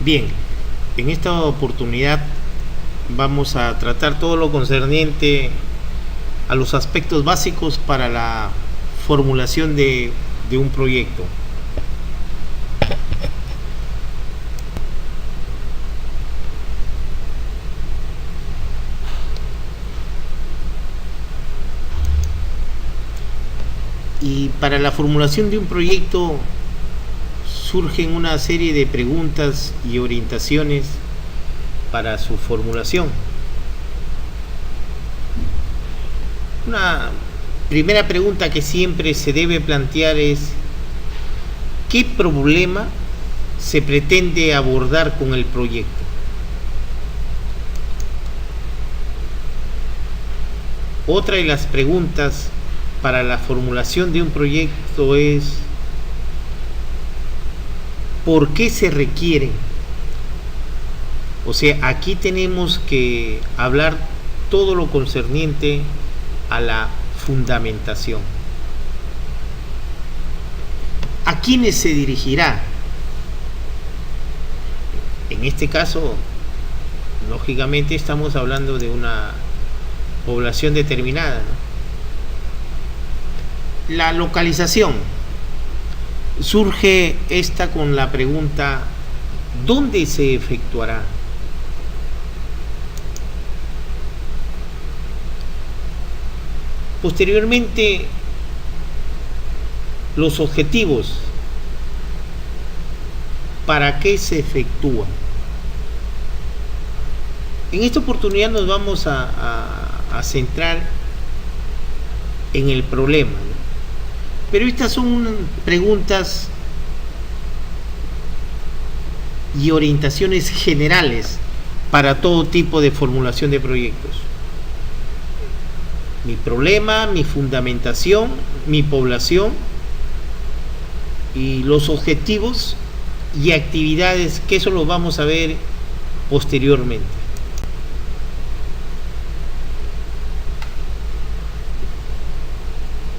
Bien, en esta oportunidad vamos a tratar todo lo concerniente a los aspectos básicos para la formulación de un proyecto. Y para la formulación de un proyecto surgen una serie de preguntas y orientaciones para su formulación. Una primera pregunta que siempre se debe plantear es: ¿qué problema se pretende abordar con el proyecto? Otra de las preguntas para la formulación de un proyecto es: ¿por qué se requiere? O sea, aquí tenemos que hablar todo lo concerniente a la fundamentación. ¿A quiénes se dirigirá? En este caso, lógicamente estamos hablando de una población determinada, ¿no? La localización. Surge esta con la pregunta: ¿dónde se efectuará? Posteriormente, los objetivos. ¿Para qué se efectúa? En esta oportunidad nos vamos a centrar en el problema, ¿no? Pero estas son preguntas y orientaciones generales para todo tipo de formulación de proyectos. Mi problema, mi fundamentación, mi población y los objetivos y actividades, que eso lo vamos a ver posteriormente.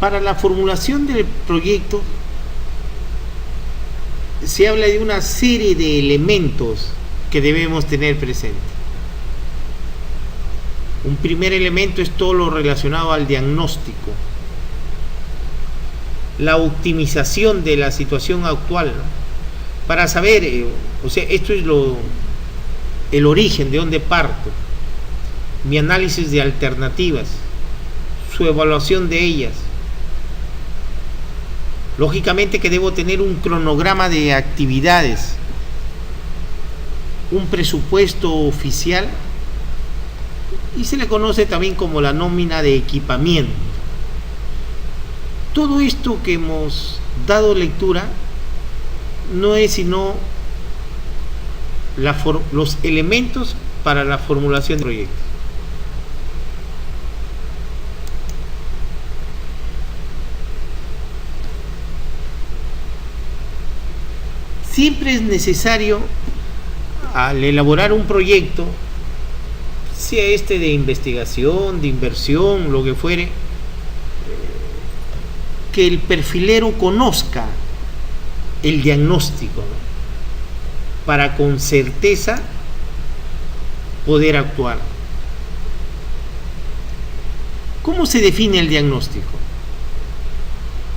Para la formulación del proyecto se habla de una serie de elementos que debemos tener presente. Un primer elemento es todo lo relacionado al diagnóstico, la optimización de la situación actual, ¿no? Para saber, o sea, esto es el origen, de dónde parto, mi análisis de alternativas, su evaluación de ellas. Lógicamente que debo tener un cronograma de actividades, un presupuesto oficial, y se le conoce también como la nómina de equipamiento. Todo esto que hemos dado lectura no es sino los elementos para la formulación de proyectos. Siempre es necesario, al elaborar un proyecto, sea este de investigación, de inversión, lo que fuere, que el perfilero conozca el diagnóstico, ¿no? Para con certeza poder actuar. ¿Cómo se define el diagnóstico?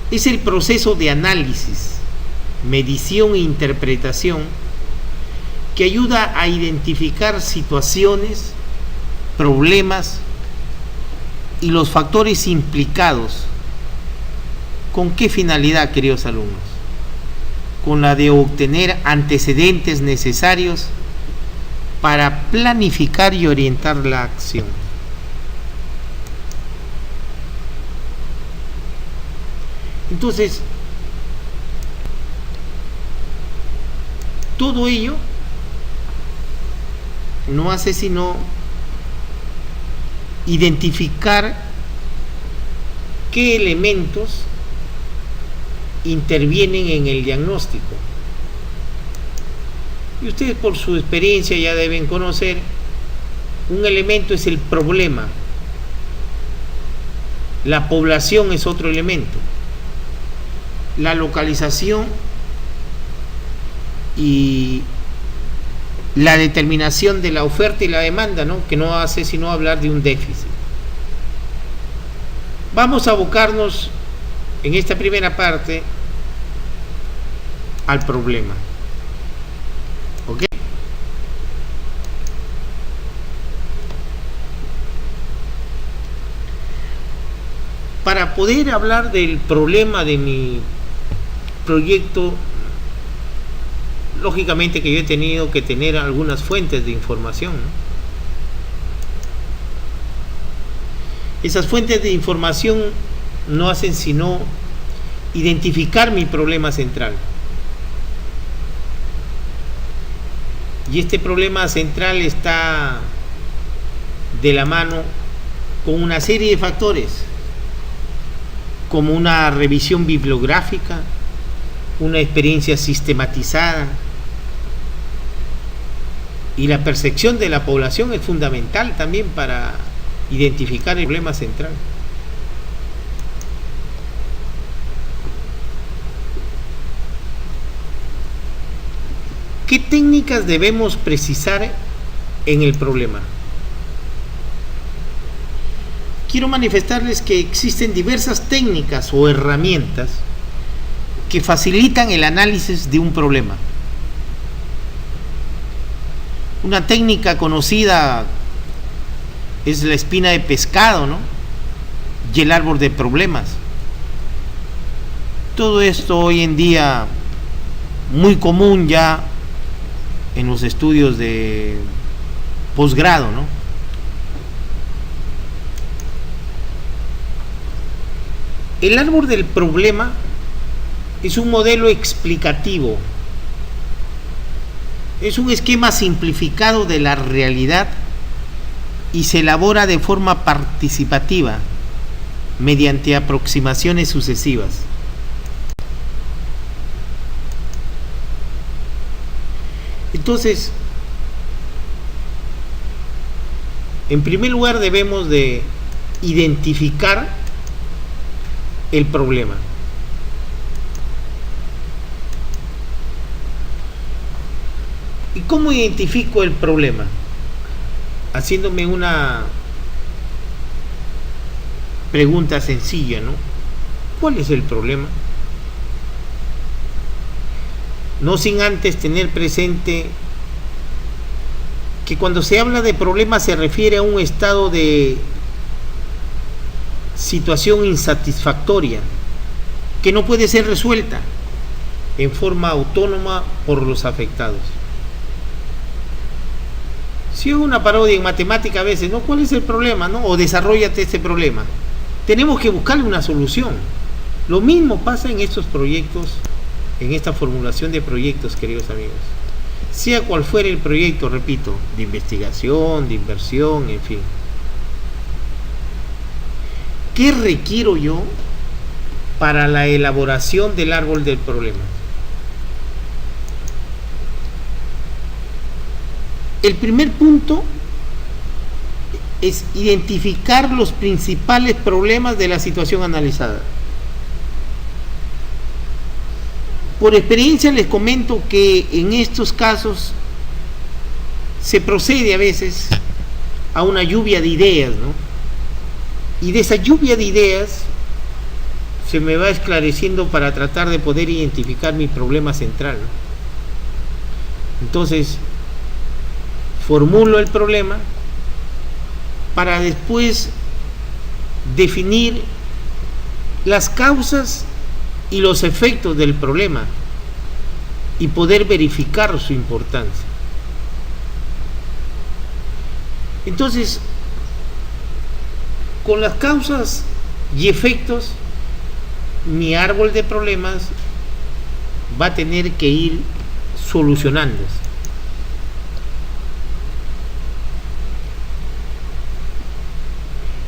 Es el proceso de análisis, medición e interpretación que ayuda a identificar situaciones, problemas y los factores implicados. ¿Con qué finalidad, queridos alumnos? Con la de obtener antecedentes necesarios para planificar y orientar la acción. Entonces, todo ello no hace sino identificar qué elementos intervienen en el diagnóstico. Y ustedes, por su experiencia, ya deben conocer: un elemento es el problema, la población es otro elemento, la localización y la determinación de la oferta y la demanda, ¿no? Que no hace sino hablar de un déficit. Vamos a abocarnos en esta primera parte al problema. ¿Ok? Para poder hablar del problema de mi proyecto, lógicamente que yo he tenido que tener algunas fuentes de información, ¿no? Esas fuentes de información no hacen sino identificar mi problema central. Y este problema central está de la mano con una serie de factores, como una revisión bibliográfica, una experiencia sistematizada, y la percepción de la población es fundamental también para identificar el problema central. ¿Qué técnicas debemos precisar en el problema? Quiero manifestarles que existen diversas técnicas o herramientas que facilitan el análisis de un problema. Una técnica conocida es la espina de pescado, ¿no? Y el árbol de problemas. Todo esto hoy en día muy común ya en los estudios de posgrado, ¿no? El árbol del problema es un modelo explicativo, es un esquema simplificado de la realidad y se elabora de forma participativa mediante aproximaciones sucesivas. Entonces, en primer lugar debemos de identificar el problema. ¿Y cómo identifico el problema? Haciéndome una pregunta sencilla, ¿no? ¿Cuál es el problema? No sin antes tener presente que cuando se habla de problema se refiere a un estado de situación insatisfactoria que no puede ser resuelta en forma autónoma por los afectados. Si es una parodia en matemática a veces, ¿no? ¿Cuál es el problema, no? O desarróllate este problema. Tenemos que buscarle una solución. Lo mismo pasa en estos proyectos, en esta formulación de proyectos, queridos amigos. Sea cual fuera el proyecto, repito, de investigación, de inversión, en fin. ¿Qué requiero yo para la elaboración del árbol del problema? El primer punto es identificar los principales problemas de la situación analizada. Por experiencia les comento que en estos casos se procede a veces a una lluvia de ideas, ¿no? Y de esa lluvia de ideas se me va esclareciendo para tratar de poder identificar mi problema central, ¿no? Entonces, formulo el problema para después definir las causas y los efectos del problema y poder verificar su importancia. Entonces, con las causas y efectos, mi árbol de problemas va a tener que ir solucionándose.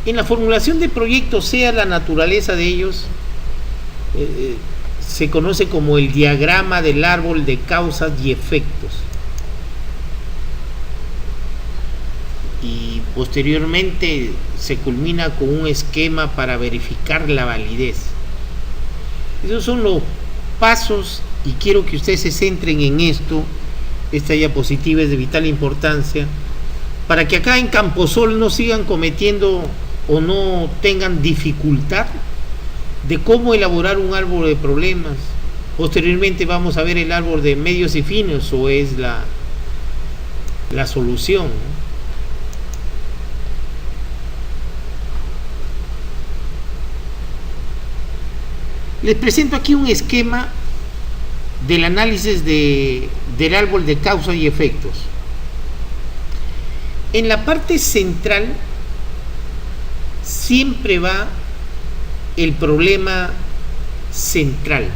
En la formulación de proyectos, sea la naturaleza de ellos, se conoce como el diagrama del árbol de causas y efectos. Y posteriormente se culmina con un esquema para verificar la validez. Esos son los pasos y quiero que ustedes se centren en esto Esta diapositiva es de vital importancia para que acá en Camposol no sigan cometiendo o no tengan dificultad de cómo elaborar un árbol de problemas. Posteriormente vamos a ver el árbol de medios y fines, o es la solución, ¿no? Les presento aquí un esquema del análisis del árbol de causa y efectos. En la parte central siempre va el problema central.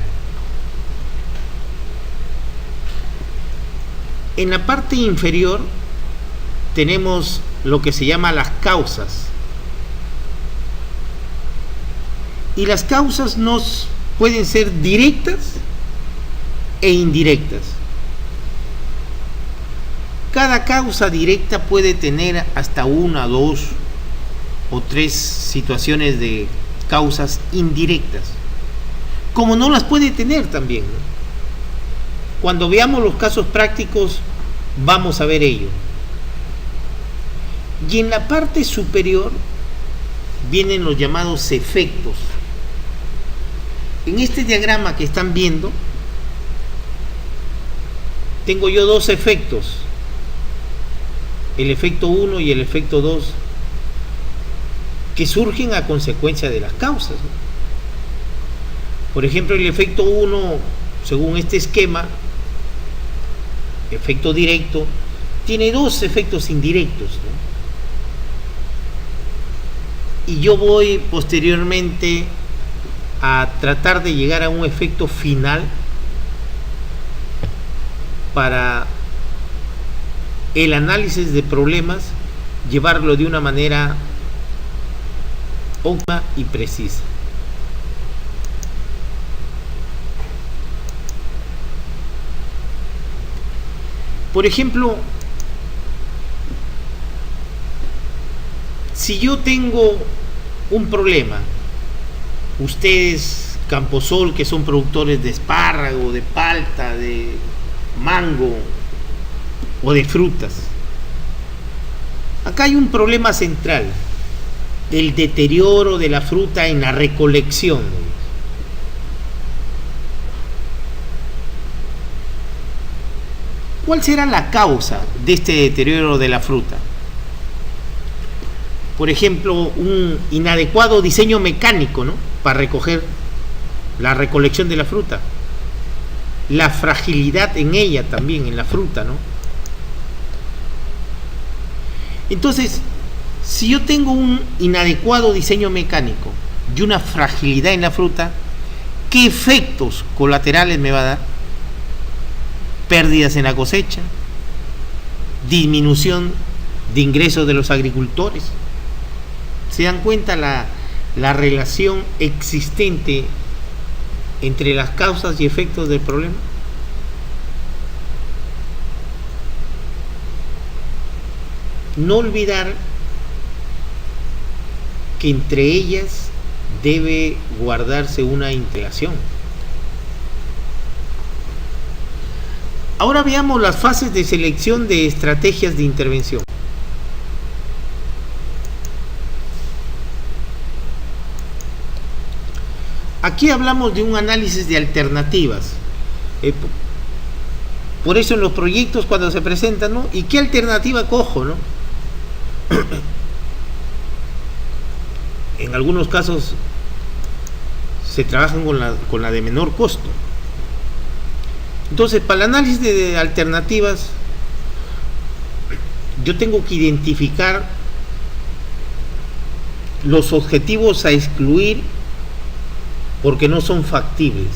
En la parte inferior tenemos lo que se llama las causas. Y las causas pueden ser directas e indirectas. Cada causa directa puede tener hasta 1, 2 o 3 situaciones de causas indirectas, como no las puede tener también, ¿no? Cuando veamos los casos prácticos vamos a ver ello. Y en la parte superior vienen los llamados efectos. En este diagrama que están viendo tengo yo dos efectos, el efecto 1 y el efecto 2, que surgen a consecuencia de las causas, ¿no? Por ejemplo, el efecto 1, según este esquema, efecto directo, tiene dos efectos indirectos, ¿no? Y yo voy posteriormente a tratar de llegar a un efecto final para el análisis de problemas, llevarlo de una manera óptima y precisa. Por ejemplo, si yo tengo un problema, ustedes, Camposol, que son productores de espárrago, de palta, de mango o de frutas, acá hay un problema central: el deterioro de la fruta en la recolección. ¿Cuál será la causa de este deterioro de la fruta? Por ejemplo, un inadecuado diseño mecánico, ¿no?, para recoger la recolección de la fruta. La fragilidad en ella también, en la fruta, ¿no? Entonces, si yo tengo un inadecuado diseño mecánico y una fragilidad en la fruta, ¿qué efectos colaterales me va a dar? Pérdidas en la cosecha, disminución de ingresos de los agricultores. ¿Se dan cuenta la relación existente entre las causas y efectos del problema? No olvidar que entre ellas debe guardarse una integración. Ahora veamos las fases de selección de estrategias de intervención. Aquí hablamos de un análisis de alternativas. Por eso en los proyectos, cuando se presentan, ¿no?, ¿y qué alternativa cojo?, ¿no? En algunos casos se trabajan con la de menor costo. Entonces, para el análisis de alternativas, yo tengo que identificar los objetivos a excluir porque no son factibles.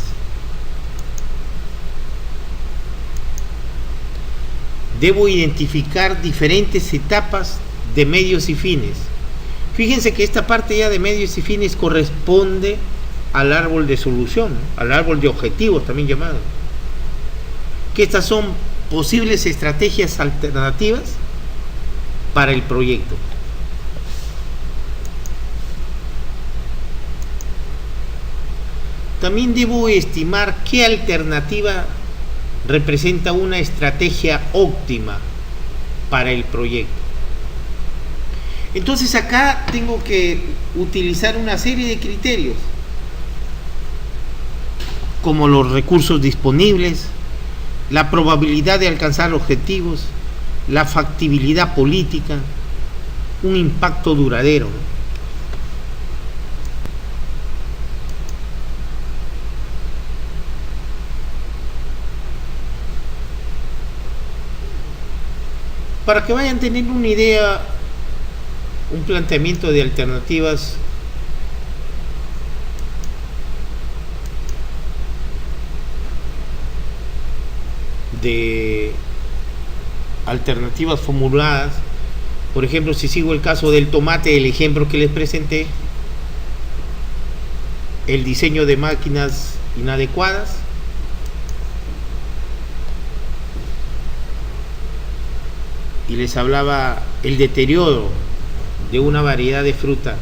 Debo identificar diferentes etapas de medios y fines. Fíjense que esta parte ya de medios y fines corresponde al árbol de solución, ¿no?, al árbol de objetivos también llamado. Que estas son posibles estrategias alternativas para el proyecto. También debo estimar qué alternativa representa una estrategia óptima para el proyecto. Entonces acá tengo que utilizar una serie de criterios, como los recursos disponibles, la probabilidad de alcanzar objetivos, la factibilidad política, un impacto duradero. Para que vayan teniendo una idea, un planteamiento de alternativas formuladas. Por ejemplo, si sigo el caso del tomate, el ejemplo que les presenté, el diseño de máquinas inadecuadas, y les hablaba el deterioro de una variedad de fruta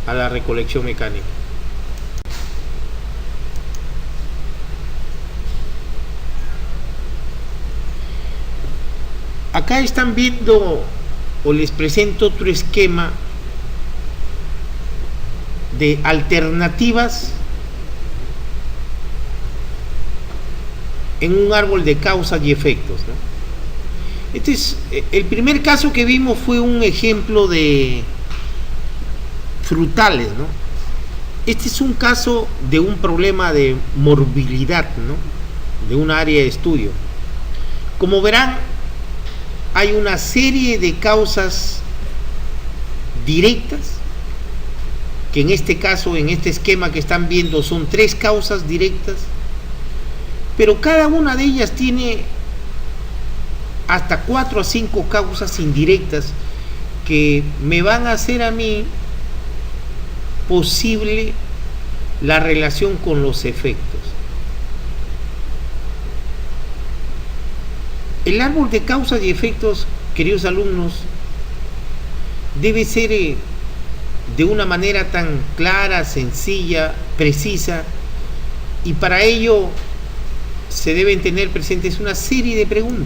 a la recolección mecánica. Acá están viendo, o les presento otro esquema de alternativas en un árbol de causas y efectos, ¿no? Este es el primer caso que vimos, fue un ejemplo de frutales, ¿no? Este es un caso de un problema de morbilidad, ¿no? De un área de estudio. Como verán, hay una serie de causas directas, que en este caso, en este esquema que están viendo, son 3 causas directas, pero cada una de ellas tiene hasta 4 a 5 causas indirectas que me van a hacer a mí posible la relación con los efectos. El árbol de causas y efectos, queridos alumnos, debe ser de una manera tan clara, sencilla, precisa, y para ello se deben tener presentes una serie de preguntas.